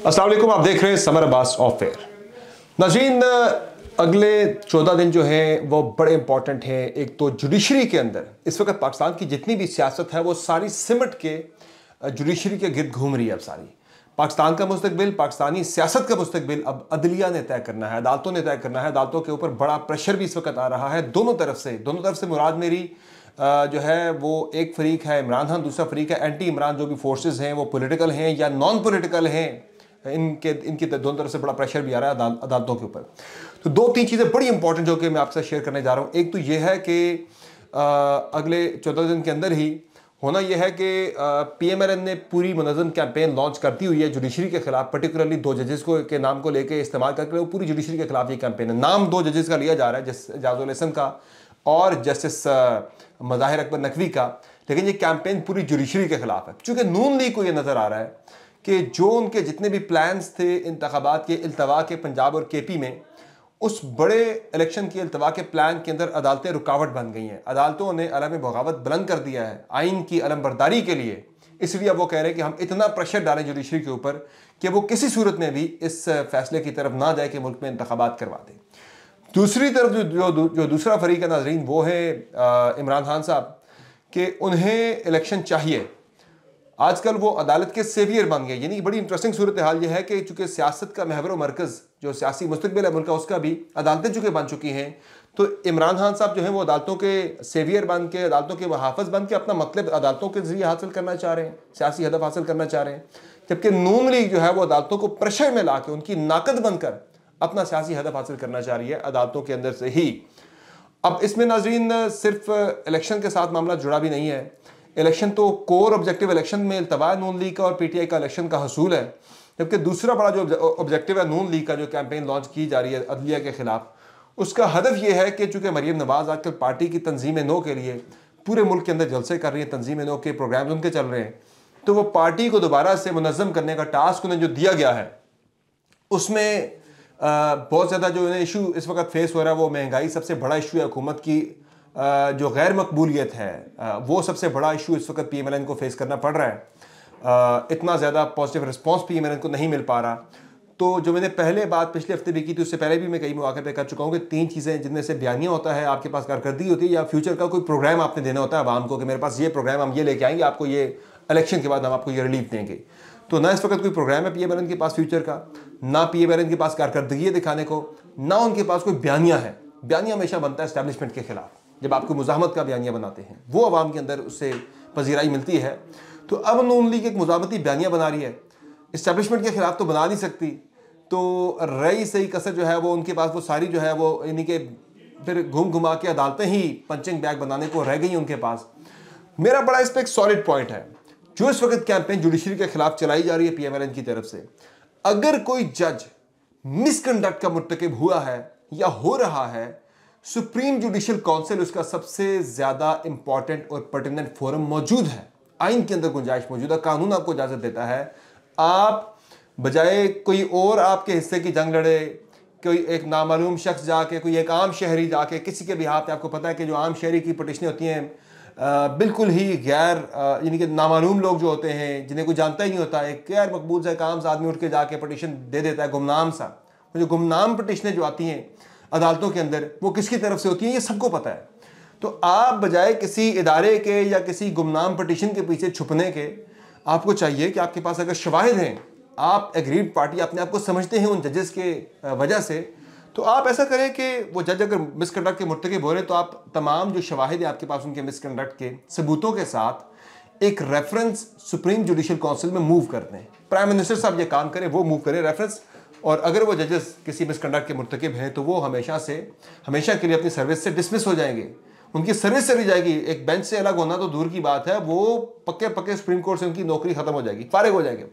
अस्सलाम वालेकुम, आप देख रहे हैं समर अब्बास ऑफ एयर। नाज़रीन, अगले 14 दिन जो हैं वो बड़े इंपॉर्टेंट हैं। एक तो जुडिशरी के अंदर इस वक्त पाकिस्तान की जितनी भी सियासत है वो सारी सिमट के जुडिशरी के गिर्द घूम रही है। अब सारी पाकिस्तान का मुस्तकबिल, पाकिस्तानी सियासत का मुस्तकबिल अब अदलिया ने तय करना है, अदालतों ने तय करना है। अदालतों के ऊपर बड़ा प्रेशर भी इस वक्त आ रहा है दोनों तरफ से। दोनों तरफ से मुराद मेरी जो है वो एक फरीक है इमरान खान, दूसरा फरीक है एंटी इमरान। जो भी फोर्सेस हैं वो पॉलिटिकल हैं या नॉन पॉलिटिकल हैं, इनकी दोनों तरफ से बड़ा प्रेशर भी आ रहा है अदालतों के ऊपर। तो दो तीन चीज़ें बड़ी इंपॉर्टेंट जो कि मैं आपसे शेयर करने जा रहा हूँ। एक तो ये है कि अगले 14 दिन के अंदर ही होना यह है कि PMLN ने पूरी मुनज़्ज़म कैंपेन लॉन्च करती हुई है जुडिशरी के खिलाफ, पर्टिकुलरली दो जजेस के नाम को लेके इस्तेमाल करके वो पूरी जुडिशरी के खिलाफ ये कैंपेन है। नाम दो जजेस का लिया जा रहा है, एजाजुल हसन का और जस्टिस मज़ाहिर अकबर नकवी का, लेकिन ये कैंपेन पूरी जुडिशरी के खिलाफ है। चूँकि नून लीग को ये नज़र आ रहा है कि जो उनके जितने भी प्लान्स थे इंतखाबात के इल्तवा के पंजाब और KP में, उस बड़े इलेक्शन के इल्तवा के प्लान के अंदर अदालतें रुकावट बन गई हैं। अदालतों ने अलम बगावत बुलंद कर दिया है आइन की अलमबरदारी के लिए। इसलिए अब वो कह रहे हैं कि हम इतना प्रेशर डालें जुडिशरी के ऊपर कि वो किसी सूरत में भी इस फैसले की तरफ ना जाए कि मुल्क में इंतखाबात करवा दें। दूसरी तरफ जो दूसरा फरीक है नाजरीन, वो है इमरान खान साहब कि उन्हें इलेक्शन चाहिए। आजकल वो अदालत के सेवियर बन गए। यानी बड़ी इंटरेस्टिंग सूरत हाल ये है कि चूंकि सियासत का महवर मरकज़ जो सियासी मुस्तकबिल है मुल्क का, उसका भी अदालतें चूँकि बन चुकी हैं, तो इमरान खान साहब जो हैं वो अदालतों के सेवियर बन के, अदालतों के वहाफ़ज़ बन के अपना मतलब अदालतों के ज़रिए हासिल करना चाह रहे हैं, सियासी हदफ हासिल करना चाह रहे हैं। जबकि नून लीग जो है वो अदालतों को प्रेशर में ला के उनकी नाकद बनकर अपना सियासी हदफ हासिल करना चाह रही है अदालतों के अंदर से ही। अब इसमें नाजरीन सिर्फ इलेक्शन के साथ मामला जुड़ा भी नहीं है। इलेक्शन तो कोर ऑब्जेक्टिव इलेक्शन में इल्तवा नून लीग का और PTI का इलेक्शन का हसूल है, जबकि दूसरा बड़ा जो ऑब्जेक्टिव है नून लीग का जो कैंपेन लॉन्च की जा रही है अदलिया के खिलाफ, उसका हदफ ये है कि चूँकि मरीम नवाज़ आजकल पार्टी की तंजीम नो के लिए पूरे मुल्क के अंदर जलसे कर रही है, तंजीम नो के प्रोग्राम उनके चल रहे हैं, तो वो पार्टी को दोबारा से मुनज़्ज़म करने का टास्क उन्हें जो दिया गया है उसमें बहुत ज़्यादा जो इन्हें इशू इस वक्त फेस हो रहा है वो महंगाई सबसे बड़ा इशू है। हुकूमत की जो गैर मकबूलियत है वो सबसे बड़ा इशू इस वक्त PMLN को फेस करना पड़ रहा है। इतना ज़्यादा पॉजिटिव रिस्पांस PMLN को नहीं मिल पा रहा। तो जो मैंने पहले बात पिछले हफ्ते भी की थी, उससे पहले भी मैं कई मौके पे कर चुका हूँ कि तीन चीज़ें जिनमें से बयानिया होता है, आपके पास कारकर्दगी होती है, या फ्यूचर का कोई प्रोग्राम आपने देना होता है आवाम को कि मेरे पास ये प्रोग्राम हम ये लेके आएंगे, आपको ये इलेक्शन के बाद हम आपको ये रिलीफ देंगे। तो ना इस वक्त कोई प्रोग्राम है PMLN के पास फ्यूचर का, ना PMLN के पास कारकर्दगी है दिखाने को, ना उनके पास कोई बयानिया है। बयानिया हमेशा बनता है एस्टैब्लिशमेंट के खिलाफ। जब आपको मुज़ाहमत का बयानिया बनाते हैं वो अवाम के अंदर उससे पजीराई मिलती है। तो अब नून लीग एक मुज़ाहमती बयानिया बना रही है, इस्टेब्लिशमेंट के खिलाफ तो बना नहीं सकती। तो रही सही कसर जो है वो उनके पास वो सारी जो है वो यानी कि फिर घूम घुमा के अदालतें ही पंचिंग बैग बनाने को रह गई उनके पास। मेरा बड़ा इस पर एक सॉलिड पॉइंट है, जो इस वक्त कैंपेन जुडिशरी के खिलाफ चलाई जा रही है PMLN की तरफ से, अगर कोई जज मिसकंडक्ट का मुर्तकिब हुआ है या हो रहा है, सुप्रीम जुडिशल काउंसिल उसका सबसे ज्यादा इंपॉर्टेंट और पर्टिनेंट फोरम मौजूद है। आइन के अंदर गुंजाइश मौजूद है, कानून आपको इजाजत देता है। आप बजाय कोई और आपके हिस्से की जंग लड़े, कोई एक नामालूम शख्स जाके, कोई एक आम शहरी जाके किसी के भी हाथ, आपको पता है कि जो आम शहरी की पटिशनें होती हैं बिल्कुल ही गैर यानी कि नामालूम लोग जो होते हैं जिन्हें कोई जानता ही नहीं होता, एक गैर मकबूल सा एक आम सा आदमी उठ के जाके पटिशन दे देता है, गुमनाम सा। जो गुमनाम पटिशनें जो आती हैं अदालतों के अंदर वो किसकी तरफ से होती हैं ये सबको पता है। तो आप बजाय किसी इदारे के या किसी गुमनाम पटिशन के पीछे छुपने के, आपको चाहिए कि आपके पास अगर शवाहिद हैं, आप एग्रीड पार्टी अपने आप को समझते हैं उन जजेस के वजह से, तो आप ऐसा करें कि वो जज अगर मिसकंडक्ट के मुर्तकिब हो रहे तो आप तमाम जो शवाहिद है आपके पास उनके मिसकंडक्ट के सबूतों के साथ एक रेफरेंस सुप्रीम जुडिशल काउंसिल में मूव कर दें। प्राइम मिनिस्टर साहब ये काम करें, वो मूव करें रेफरेंस, और अगर वो जजेस किसी मिसकंडक्ट के मुर्तकिब हैं तो वो हमेशा के लिए अपनी सर्विस से डिसमिस हो जाएंगे, उनकी सर्विस चली जाएगी। एक बेंच से अलग होना तो दूर की बात है, वो पक्के सुप्रीम कोर्ट से उनकी नौकरी खत्म हो जाएगी, फारिग हो जाएंगे।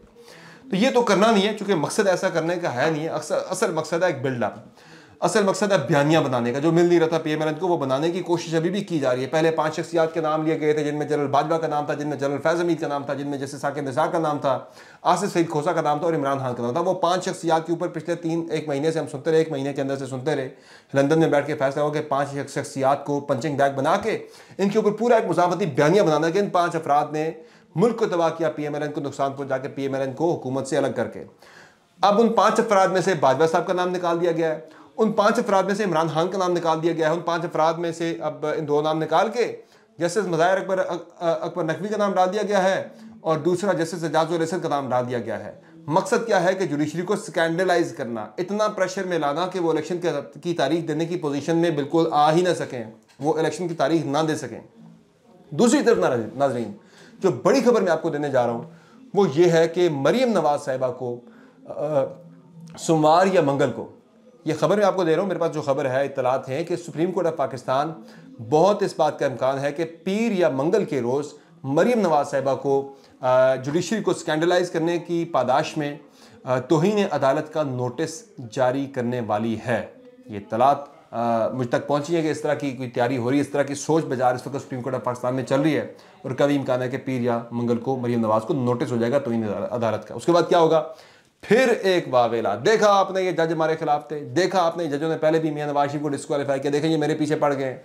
तो ये तो करना नहीं है, चूंकि मकसद ऐसा करने का है नहीं है। असल मकसद है एक बिल्डअप, असल मकसद है बयानिया बनाने का। जो मिल नहीं रहा था PMLN को वो बनाने की कोशिश अभी भी की जा रही है। पहले 5 शख्सियात के नाम लिए गए थे, जिनमें जनरल बाजवा का नाम था, जिनमें जनरल फैज़ हमीद का नाम था, जिनमें जैसे साकिब निसार का नाम था, आसिफ सईद खोसा का नाम था और इमरान खान का नाम था। वो 5 शख्सियात के ऊपर पिछले 1 महीने से हम सुनते रहे, 1 महीने के अंदर से सुनते रहे। लंदन में बैठ के फैसला हो कि 5 शख्सियात को पंचिंग बैग बना के इनके ऊपर पूरा एक मुज़ाहमती बयानिया बनाना कि इन 5 अफराद ने मुल्क को तबाह किया, PMLN को नुकसान पहुंचा के PMLN को हुकूमत से अलग करके। अब उन 5 अफराद में से बाजवा साहब का नाम निकाल दिया गया है, उन 5 अफराद में से इमरान खान का नाम निकाल दिया गया है, उन 5 अफराद में से अब इन 2 नाम निकाल के जस्टिस मज़ाहिर अकबर नकवी का नाम डाल दिया गया है और दूसरा जस्टिस एजाजुल हसन का नाम डाल दिया गया है। मकसद क्या है कि जुडिशरी को स्कैंडलाइज करना, इतना प्रेशर में लाना कि वो इलेक्शन की तारीख देने की पोजीशन में बिल्कुल आ ही ना सकें, वो इलेक्शन की तारीख ना दे सकें। दूसरी तरफ नाज़रीन, जो बड़ी खबर मैं आपको देने जा रहा हूँ वो ये है कि मरीम नवाज साहिबा को सोमवार या मंगल को, ये खबर मैं आपको दे रहा हूँ, मेरे पास जो खबर है, इत्तलात हैं कि सुप्रीम कोर्ट ऑफ पाकिस्तान बहुत इस बात का इम्कान है कि पीर या मंगल के रोज़ मरीम नवाज साहिबा को जुडिशरी को स्कैंडलाइज करने की पादाश में तौहीन अदालत का नोटिस जारी करने वाली है। ये इत्तलात मुझ तक पहुंची है कि इस तरह की कोई तैयारी हो रही है, इस तरह की सोच बाजार इस वक्त सुप्रीम कोर्ट ऑफ पाकिस्तान में चल रही है और कभी इम्कान है कि पीर या मंगल को मरीम नवाज को नोटिस हो जाएगा तौहीन अदालत का। उसके बाद क्या होगा, फिर एक वावेला। देखा आपने ये जज हमारे खिलाफ थे, देखा आपने जजों ने पहले भी मियां नवाज शरीफ को डिस्क्वालीफाई किया, देखें ये मेरे पीछे पड़ गए,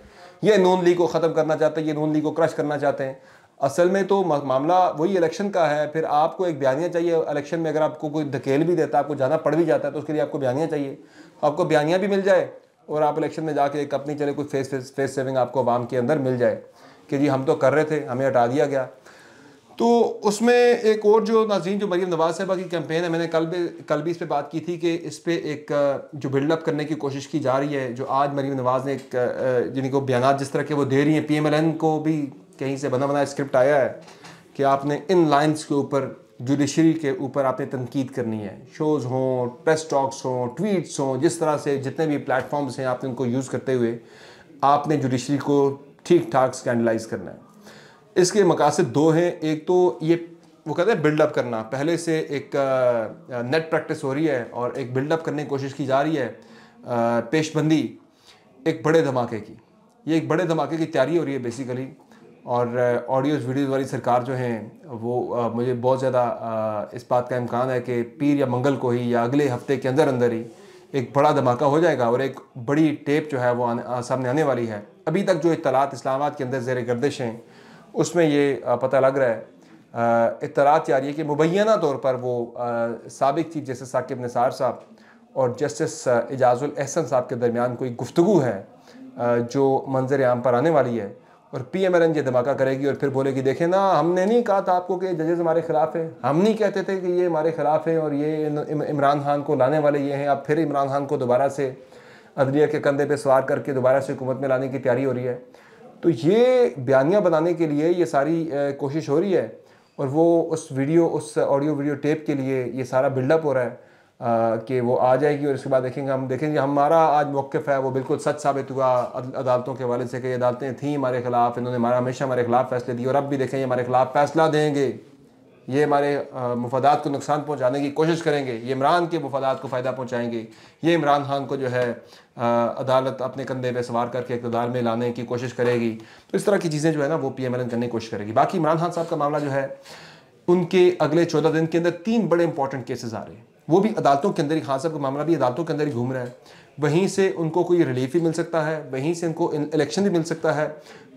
ये नून लीग को ख़त्म करना चाहते हैं, ये नून लीग को क्रश करना चाहते हैं। असल में तो मामला वही इलेक्शन का है। फिर आपको एक बयानिया चाहिए इलेक्शन में, अगर आपको कोई धकेल भी देता है, आपको जाना पड़ भी जाता है, तो उसके लिए आपको बयानिया चाहिए, आपको बयानिया भी मिल जाए और आप इलेक्शन में जाके एक अपनी चले कोई फेस सेविंग आपको आवाम के अंदर मिल जाए कि जी हम तो कर रहे थे, हमें हटा दिया गया। तो उसमें एक और जो नाज़रीन, जो मरीम नवाज साहिबा की कैंपेन है, मैंने कल भी इस पर बात की थी कि इस पर एक जो बिल्डअप करने की कोशिश की जा रही है, जो आज मरीम नवाज ने एक जिनको बयान जिस तरह के वो दे रही हैं, PMLN को भी कहीं से बना बनाया स्क्रिप्ट आया है कि आपने इन लाइन्स के ऊपर जुडिशरी के ऊपर आपने तनकीद करनी है, शोज़ हों, प्रेस टॉक्स हों, ट्वीट्स हों, जिस तरह से जितने भी प्लेटफॉर्म्स हैं आपने उनको यूज़ करते हुए आपने जुडिशरी को ठीक ठाक स्कैंडलाइज करना है। इसके मकासद 2 हैं। एक तो ये वो कहते हैं बिल्डअप करना, पहले से एक नेट प्रैक्टिस हो रही है और एक बिल्डअप करने की कोशिश की जा रही है, पेशबंदी एक बड़े धमाके की, ये एक बड़े धमाके की तैयारी हो रही है बेसिकली। और ऑडियोज़ वीडियोज़ वाली सरकार जो हैं वो मुझे बहुत ज़्यादा इस बात का इम्कान है कि पीर या मंगल को ही या अगले हफ्ते के अंदर अंदर ही एक बड़ा धमाका हो जाएगा और एक बड़ी टेप जो है वो सामने आने वाली है। अभी तक जो इत्तलात इस्लामाबाद के अंदर ज़ेर गर्दिश हैं उसमें ये पता लग रहा है, इत्तलात जारी है कि मुबैना तौर पर वो साबिक चीफ जस्टिस साकिब निसार साहब और जस्टिस एजाजुल एहसन साहब के दरमियान कोई गुफ्तगू है जो मंजर आम पर आने वाली है और PMLN ये धमाका करेगी और फिर बोलेगी देखें ना, हमने नहीं कहा था आपको कि जजेस हमारे खिलाफ हैं, हम नहीं कहते थे कि ये हमारे खिलाफ हैं और ये इमरान खान को लाने वाले ये हैं। अब फिर इमरान खान को दोबारा से अदलिया के कंधे पे सवार करके दोबारा से हुकूमत में लाने की तैयारी हो रही है। तो ये बयानिया बनाने के लिए ये सारी कोशिश हो रही है और वो उस ऑडियो वीडियो टेप के लिए ये सारा बिल्डअप हो रहा है कि वो आ जाएगी और इसके बाद हम देखेंगे हमारा आज मौक़िफ़ है वो बिल्कुल सच साबित हुआ अदालतों के हवाले से कि अदालतें थीं हमारे खिलाफ, इन्होंने हमेशा हमारे खिलाफ फैसले दिए और अब भी देखें ये हमारे खिलाफ फैसला देंगे, ये हमारे मुफादात को नुकसान पहुंचाने की कोशिश करेंगे, ये इमरान के मुफादात को फ़ायदा पहुंचाएंगे, ये इमरान खान को जो है अदालत अपने कंधे पे सवार करके इक़्तिदार में लाने की कोशिश करेगी। तो इस तरह की चीज़ें जो है ना वो PMLN करने की कोशिश करेगी। बाकी इमरान खान साहब का मामला जो है, उनके अगले 14 दिन के अंदर 3 बड़े इंपॉर्टेंट केसेस आ रहे हैं, वो भी अदालतों के अंदर ही। खान साहब का मामला भी अदालतों के अंदर ही घूम रहा है, वहीं से उनको कोई रिलीफ भी मिल सकता है, वहीं से उनको इलेक्शन भी मिल सकता है,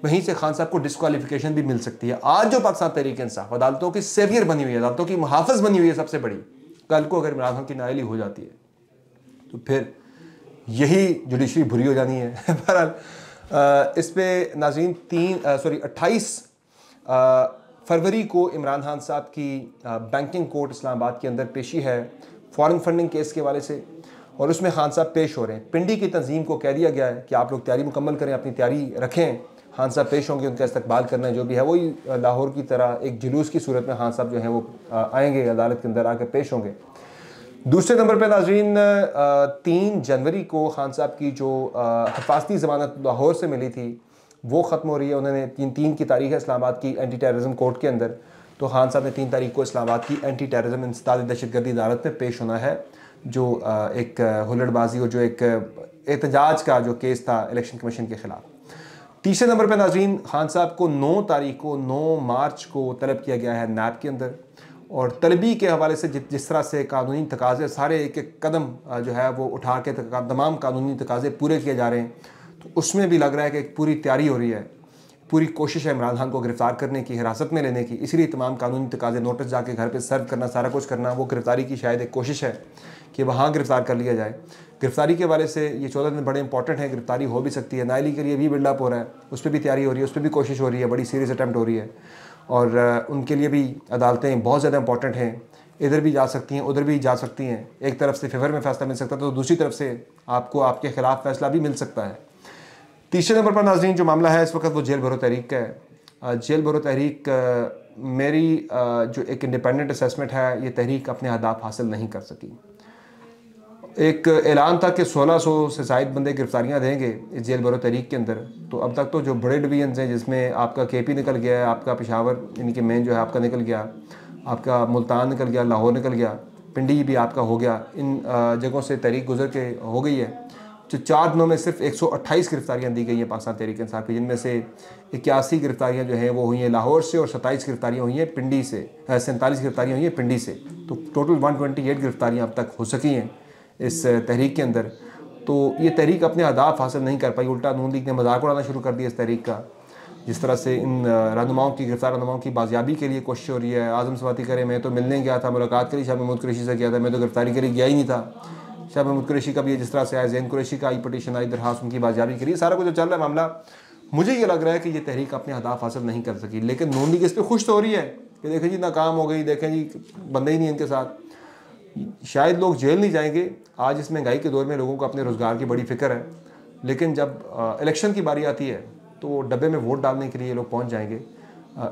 वहीं से खान साहब को डिस्क्वालिफिकेशन भी मिल सकती है। आज जो पाकिस्तान तहरीक इंसाफ अदालतों की सेवियर बनी हुई है, अदालतों की मुहाफ़िज़ बनी हुई है सबसे बड़ी, कल को अगर इमरान खान की नाअहली हो जाती है तो फिर यही जुडिशरी बुरी हो जानी है। बहरहाल इस पर नाज़रीन 28 फरवरी को इमरान खान साहब की बैंकिंग कोर्ट इस्लामाबाद के अंदर पेशी है फॉरेन फंडिंग केस के हवाले से और उसमें खान साहब पेश हो रहे हैं। पिंडी की तंजीम को कह दिया गया है कि आप लोग तैयारी मुकम्मल करें, अपनी तैयारी रखें, खान साहब पेश होंगे, उनका इस्तकबाल करना है, जो भी है वही लाहौर की तरह एक जुलूस की सूरत में खान साहब जो हैं वो आएंगे, अदालत के अंदर आकर पेश होंगे। दूसरे नंबर पर नाज़रीन 3 जनवरी को खान साहब की जो हिफाजती ज़मानत लाहौर से मिली थी वो ख़त्म हो रही है। उन्होंने 3 की तारीख है इस्लामाबाद की एंटी टेररिज्म कोर्ट के अंदर, तो खान साहब ने 3 तारीख को इस्लामाबाद की एंटी टेररिज्म इंसदाद दहशतगर्दी अदालत में पेश होना है, जो एक हुल्लड़बाजी और जो एक एहतजाज का जो केस था इलेक्शन कमीशन के ख़िलाफ़। तीसरे नंबर पर नाज़रीन खान साहब को 9 मार्च को तलब किया गया है नैब के अंदर और तलबी के हवाले से जिस तरह से कानूनी तकाज़े सारे एक एक कदम जो है वो उठा के तमाम कानूनी तकाज़े पूरे किए जा रहे हैं, तो उसमें भी लग रहा है कि एक पूरी तैयारी हो रही है पूरी कोशिश है इमरान खान को गिरफ्तार करने की, हिरासत में लेने की, इसलिए तमाम कानूनी तकाजे, नोटिस जाके घर पे सर्व करना, सारा कुछ करना, वो गिरफ्तारी की शायद एक कोशिश है कि वहाँ गिरफ्तार कर लिया जाए। गिरफ्तारी के वाले से ये 14 दिन बड़े इंपॉर्टेंट हैं, गिरफ्तारी हो भी सकती है। नायली के लिए भी बिल्डअप हो रहा है, उस पर भी तैयारी हो रही है, उस पर भी कोशिश हो रही है, बड़ी सीरियस अटैम्प्ट हो रही है, और उनके लिए भी अदालतें बहुत ज़्यादा इंपॉर्टेंट हैं। इधर भी जा सकती हैं, उधर भी जा सकती हैं। एक तरफ से फेवर में फैसला मिल सकता है तो दूसरी तरफ से आपको आपके खिलाफ फैसला भी मिल सकता है। तीसरे नंबर पर नाज़रीन जो मामला है इस वक्त वो जेल भरो तहरीक का है। जेल भरो तहरीक मेरी जो एक इंडिपेंडेंट असेसमेंट है, ये तहरीक अपने अहदाफ हासिल नहीं कर सकी। एक ऐलान था कि 1600 से ज़ायद बंदे गिरफ्तारियाँ देंगे इस जेल भरो तहरीक के अंदर, तो अब तक तो जो बड़े डिवीजन हैं जिसमें आपका KP निकल गया है, आपका पेशावर यानी कि मेन जो है आपका निकल गया, आपका मुल्तान निकल गया, लाहौर निकल गया, पिंडी भी आपका हो गया, इन जगहों से तहरीक गुजर के हो गई है। जो 4 दिनों में सिर्फ 128 गिरफ्तारियाँ दी गई हैं पाकिस्तान तहरीक इंसाफ की, जिनमें से 81 गिरफ्तारियाँ जो हैं वो हुई हैं लाहौर से और 27 गिरफ्तारियाँ हुई हैं पिंडी से, 47 गिरफ्तारियाँ हुई हैं पिंडी से। तो टोटल 128 गिरफ्तारियाँ अब तक हो सकी हैं इस तहरीक के अंदर। तो ये तहरीक अपने अहदाफ हासिल नहीं कर पाई, उल्टा नून लीग ने मजाक उड़ाना शुरू कर दिया इस तहरीक का। जिस तरह से इन रहनुमाओं की, गिरफ्तार रहनुमाओं की बाजियाबी के लिए कोशिश हो रही है। आज़म सवाती करे मैं तो मिलने गया था, मुलाकात के लिए शाह महमूद कुरैशी से किया था, मैं तो गिरफ्तारी के लिए गया ही नहीं था। शाह महमूद कुरैशी का भी जिस तरह से आया, ज़ैन कुरैशी का आई पटिशन आई दरखास्त उनकी बाजियाबी के लिए, सारा कुछ जो चल रहा है मामला, मुझे ये लग रहा है कि ये तहरीक अपने अहदाफ हासिल नहीं कर सकी। लेकिन नून लीग इस पर खुश तो हो रही है कि देखें जी नाकाम हो गई, देखें जी बंदे ही नहीं इनके साथ। शायद लोग जेल नहीं जाएंगे, आज इस महंगाई के दौर में लोगों को अपने रोज़गार की बड़ी फिक्र है, लेकिन जब इलेक्शन की बारी आती है तो डब्बे में वोट डालने के लिए लोग पहुंच जाएंगे।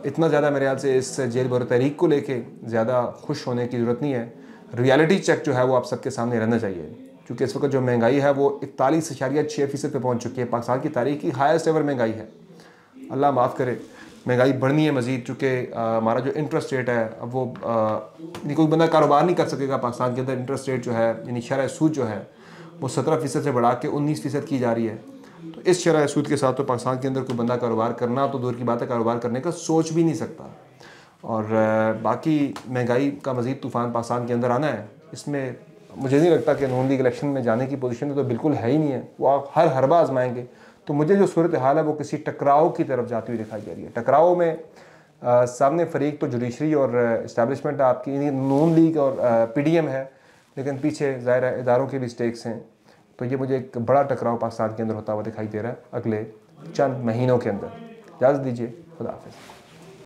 इतना ज़्यादा मेरे ख्याल से इस जेल भरो तहरीक को लेके ज़्यादा खुश होने की ज़रूरत नहीं है। रियलिटी चेक जो है वो आप सबके सामने रहना चाहिए, क्योंकि इस वक्त जो महंगाई है वो 41.6% पे पहुँच चुकी है। पाकिस्तान की तारीख की हाईएस्ट एवर महंगाई है। अल्लाह माफ़ करे, महंगाई बढ़नी है मज़ीद, चूँकि हमारा जो इंटरेस्ट रेट है अब वो कोई बंदा कारोबार नहीं कर सकेगा पाकिस्तान के अंदर। इंटरेस्ट रेट जो है यानी शरह सूद जो है वो 17% से बढ़ा के 19% की जा रही है। तो इस शरह सूद के साथ तो पाकिस्तान के अंदर कोई बंदा कारोबार करना तो दूर की बात है, कारोबार करने का सोच भी नहीं सकता। और बाकी महंगाई का मज़ीद तूफ़ान पाकिस्तान के अंदर आना है, इसमें मुझे नहीं लगता कि नून लीग इलेक्शन में जाने की पोजीशन में तो बिल्कुल है ही नहीं है। वो आप हर हरबा आजमाएंगे। तो मुझे जो सूरत हाल है वो किसी टकराव की तरफ जाती हुई दिखाई दे रही है। टकराव में सामने फरीक तो जुडिशरी और इस्टेब्लिशमेंट आपकी नून लीग और PDM है, लेकिन पीछे ज़ाहिर है इदारों के भी स्टेक्स हैं। तो ये मुझे एक बड़ा टकराव पाकिस्तान के अंदर होता हुआ दिखाई दे रहा है अगले चंद महीनों के अंदर। इजाज़त दीजिए, खुदा हाफ़िज़।